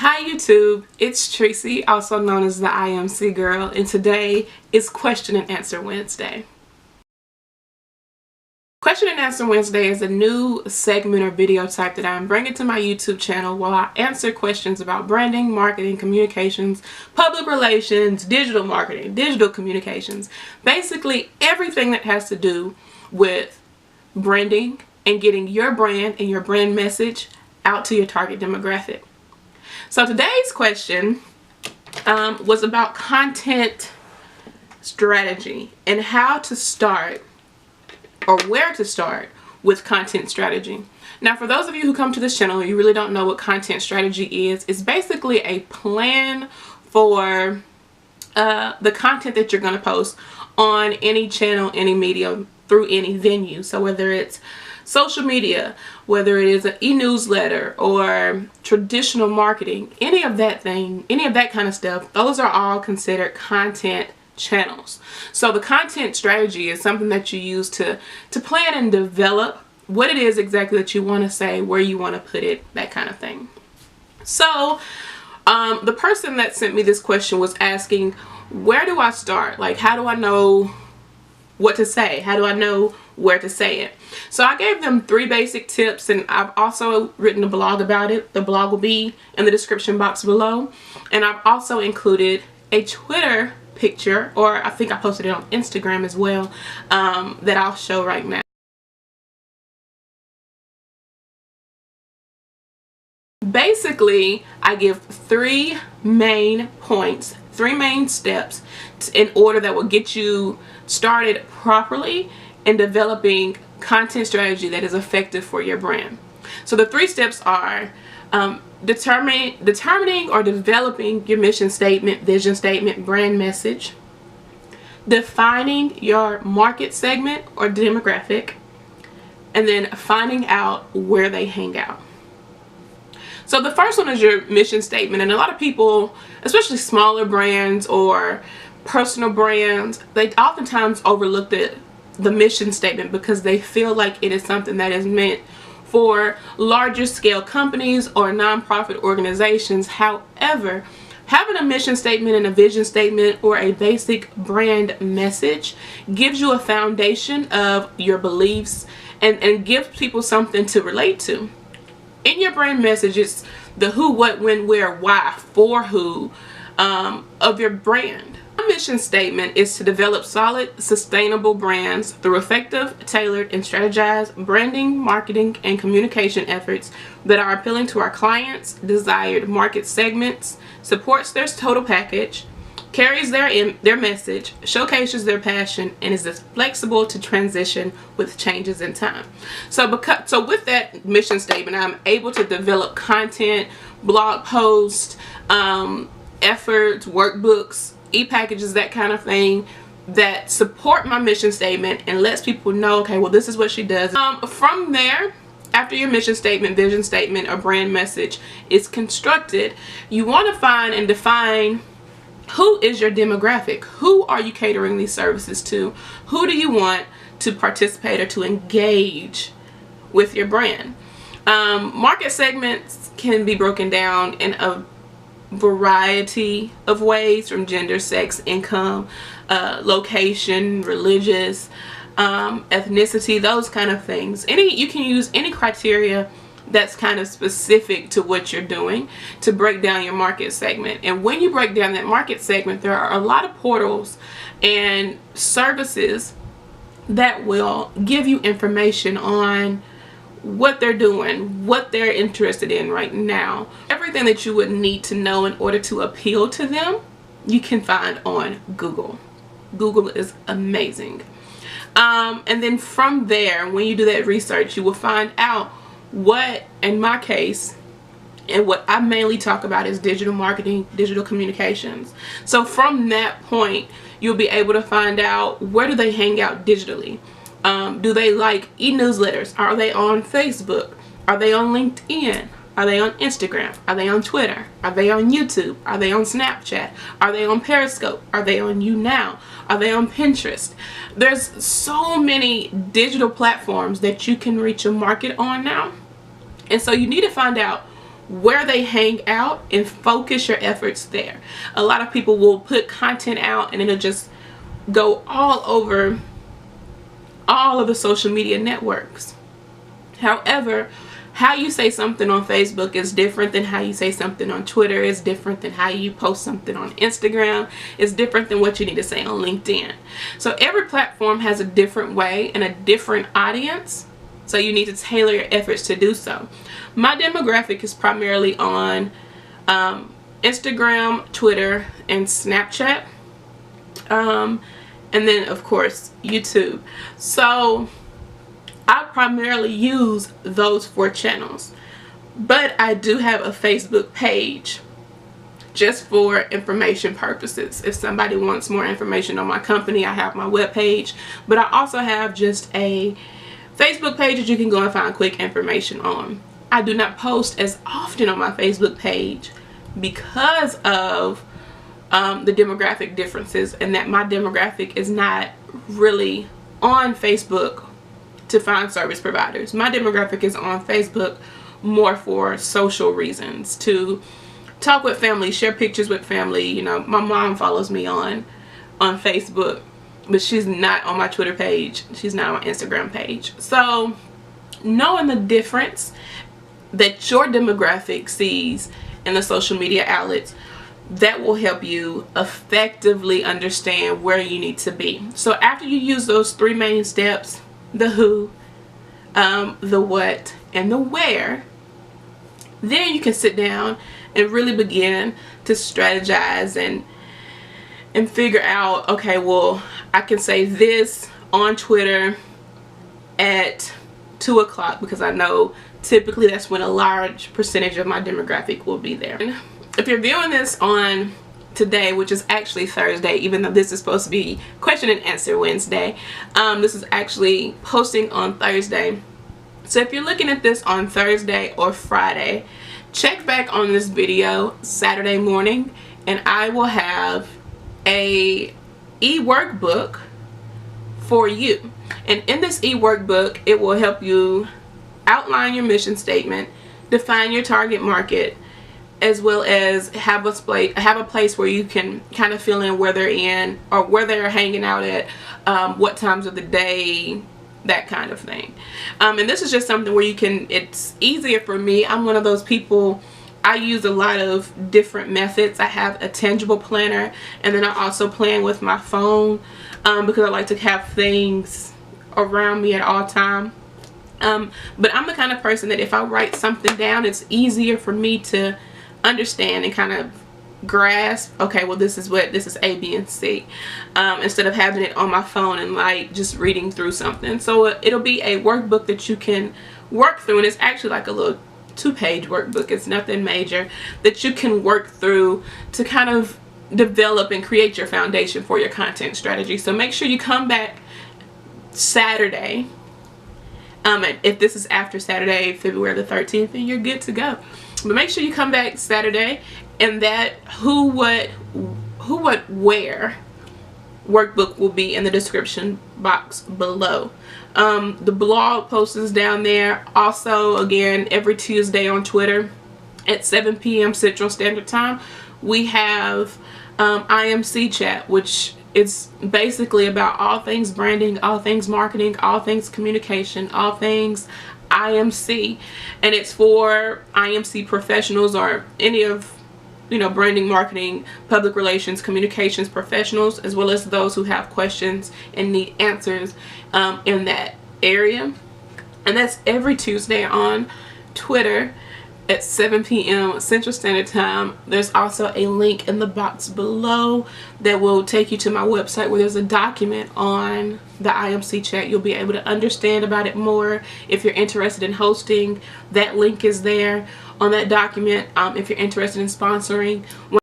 Hi YouTube, it's Tracy, also known as the IMC Girl, and today is Question and Answer Wednesday. Question and Answer Wednesday is a new segment or video type that I'm bringing to my YouTube channel while I answer questions about branding, marketing, communications, public relations, digital marketing, digital communications, basically everything that has to do with branding and getting your brand and your brand message out to your target demographic. So today's question was about content strategy and how to start or where to start with content strategy. Now, for those of you who come to this channel, you really don't know what content strategy is. It's basically a plan for the content that you're going to post on any channel, any media, through any venue. So whether it's social media, whether it is an e-newsletter or traditional marketing, any of that kind of stuff, those are all considered content channels. So the content strategy is something that you use to plan and develop what it is exactly that you want to say, where you want to put it, that kind of thing. So the person that sent me this question was asking, where do I start? Like, how do I know what to say? How do I know where to say it? So I gave them 3 basic tips, and I've also written a blog about it. The blog will be in the description box below, and I've also included a Twitter picture, or I think I posted it on Instagram as well, that I'll show right now. Basically, I give 3 main points, 3 main steps in order that will get you started properly in developing content strategy that is effective for your brand. So the 3 steps are determining or developing your mission statement, vision statement, brand message, defining your market segment or demographic, and then finding out where they hang out. So the first one is your mission statement, and a lot of people, especially smaller brands or personal brands, they oftentimes overlook the mission statement because they feel like it is something that is meant for larger scale companies or nonprofit organizations. However, having a mission statement and a vision statement or a basic brand message gives you a foundation of your beliefs and gives people something to relate to. In your brand message, it's the who, what, when, where, why, for who of your brand. My mission statement is to develop solid, sustainable brands through effective, tailored, and strategized branding, marketing, and communication efforts that are appealing to our clients' desired market segments, supports their total package, carries their message, showcases their passion, and is as flexible to transition with changes in time. So with that mission statement, I'm able to develop content, blog posts, efforts, workbooks, e-packages, that kind of thing that support my mission statement and lets people know, okay, well, this is what she does. From there, after your mission statement, vision statement, or brand message is constructed, you want to find and define who is your demographic. Who are you catering these services to? Who do you want to participate or to engage with your brand? Market segments can be broken down in a variety of ways, from gender, sex, income, location, religious, ethnicity, those kind of things. You can use any criteria that's kind of specific to what you're doing to break down your market segment. And when you break down that market segment, there are a lot of portals and services that will give you information on what they're doing, what they're interested in right now. Everything that you would need to know in order to appeal to them, you can find on Google. Google is amazing. And then from there, when you do that research, you will find out what, in my case, and what I mainly talk about is digital marketing, digital communications. So from that point, you'll be able to find out where do they hang out digitally. Do they like e-newsletters? Are they on Facebook? Are they on LinkedIn? Are they on Instagram? Are they on Twitter? Are they on YouTube? Are they on Snapchat? Are they on Periscope? Are they on YouNow? Are they on Pinterest? There's so many digital platforms that you can reach a market on now. And so you need to find out where they hang out and focus your efforts there. A lot of people will put content out and it'll just go all over all of the social media networks. However, how you say something on Facebook is different than how you say something on Twitter, is different than how you post something on Instagram, is different than what you need to say on LinkedIn. So every platform has a different way and a different audience, so you need to tailor your efforts to do so. My demographic is primarily on Instagram, Twitter, and Snapchat, and then of course YouTube. So I primarily use those 4 channels, but I do have a Facebook page just for information purposes. If somebody wants more information on my company, I have my webpage, but I also have just a Facebook page that you can go and find quick information on. I do not post as often on my Facebook page because of the demographic differences, and that my demographic is not really on Facebook to find service providers. My demographic is on Facebook more for social reasons, to talk with family, share pictures with family. You know, my mom follows me on Facebook, but she's not on my Twitter page. She's not on my Instagram page. So knowing the difference that your demographic sees in the social media outlets, that will help you effectively understand where you need to be. So after you use those 3 main steps, the who, the what, and the where, then you can sit down and really begin to strategize and figure out, okay, well, I can say this on Twitter at 2 o'clock because I know typically that's when a large percentage of my demographic will be there. If you're viewing this on today, which is actually Thursday, even though this is supposed to be question and answer Wednesday, this is actually posting on Thursday. So if you're looking at this on Thursday or Friday, check back on this video Saturday morning, and I will have a e-workbook for you. And in this e-workbook, it will help you outline your mission statement, define your target market, as well as have a place where you can kind of fill in where they're in or where they're hanging out at, what times of the day, that kind of thing. And this is just something where you can, it's easier for me. I'm one of those people, I use a lot of different methods. I have a tangible planner, and then I also plan with my phone because I like to have things around me at all time. But I'm the kind of person that if I write something down, it's easier for me to understand and kind of grasp, okay, well, this is A, B, and C, instead of having it on my phone and like just reading through something. So it'll be a workbook that you can work through, and it's actually like a little 2-page workbook. It's nothing major, that you can work through to kind of develop and create your foundation for your content strategy. So make sure you come back Saturday. If this is after Saturday, February the 13th, then you're good to go. But make sure you come back Saturday, and that who, what, where workbook will be in the description box below. The blog post is down there. Also, again, every Tuesday on Twitter at 7 p.m. Central Standard Time, we have IMC chat, which it's basically about all things branding, all things marketing, all things communication, all things IMC, and it's for IMC professionals or any of, you know, branding, marketing, public relations, communications professionals, as well as those who have questions and need answers in that area. And that's every Tuesday on Twitter at 7 p.m. Central Standard Time. There's also a link in the box below that will take you to my website where there's a document on the IMC chat. You'll be able to understand about it more. If you're interested in hosting, that link is there on that document. If you're interested in sponsoring one